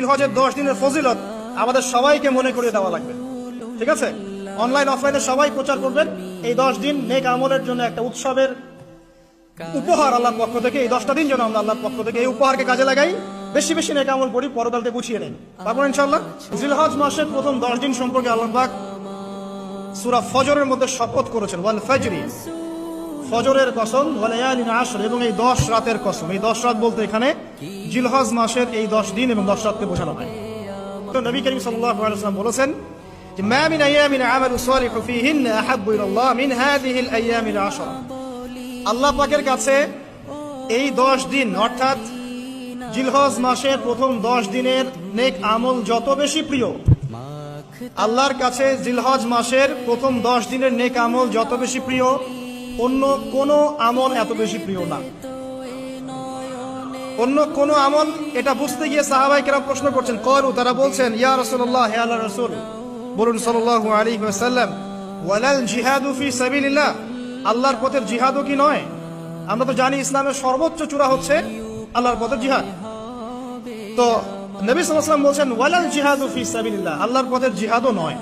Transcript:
হজের 10 দিনের ফজিলত আমাদের সবাইকে মনে করিয়ে দেওয়া লাগবে, ঠিক আছে? অনলাইন অফলাইনে সবাই প্রচার করবেন। এই 10 দিন নেক আমলের জন্য একটা উৎসবের উপহার আল্লাহর পক্ষ থেকে। এই 10টা দিন যেন আমরা আল্লাহর পক্ষ থেকে এই উপহারকে কাজে লাগাই, বেশি বেশি নেক আমল করি, পরকালকে গুছিয়ে নেই। তারপর ইনশাআল্লাহ জিলহজ মাসের প্রথম 10 দিন সম্পর্কে আল্লাহ পাক সূরা ফজরের মধ্যে শপথ করেছেন, ওয়াল ফাজরি, ফজরের কসম, ওয়া লায়ালিন আশর, এবং এই 10 রাতের কসম। এই 10 রাত বলতে এখানে জিলহজ মাসের এই 10 দিন এবং 10 রাতকে বোঝানো হয়। তো নবী করিম সাল্লাল্লাহু আলাইহি ওয়াসাল্লাম বলেছেন যে মা মিন আইয়ামিন আমালু সালিহু ফীহিন্না আহাব্বু ইলাল্লাহ মিন হাযিহিল আইয়ামিল আশর। আল্লাহ পাকের কাছে এই 10 দিন অর্থাৎ জিলহজ মাসের প্রথম 10 দিনের নেক আমল যত বেশি প্রিয়, আল্লাহর কাছে জিলহজ মাসের প্রথম 10 দিনের নেক আমল যত বেশি প্রিয়, অন্য কোনো আমল এত বেশি প্রিয় না। অন্য কোন আমল, এটা বুঝতে গিয়ে সাহাবায়ে কেরাম প্রশ্ন করছেন, ক্বালু, তারা বলছেন, ইয়া রাসূলুল্লাহ, হে আল্লাহর রাসূল, বলুন সাল্লাল্লাহু আলাইহি ওয়াসাল্লাম, ওয়ালাল জিহাদু ফি সাবিলিল্লাহ, আল্লাহর পথের জিহাদও কি নয়? আমরা তো জানি ইসলামের সর্বোচ্চ চূড়া হচ্ছে আল্লাহর পথের জিহাদ। তো নবী সাল্লাল্লাহু আলাইহি ওয়াসাল্লাম বলছেন ওয়ালাল জিহাদু ফি সাবিলিল্লাহ, আল্লাহর পথের জিহাদও নয়।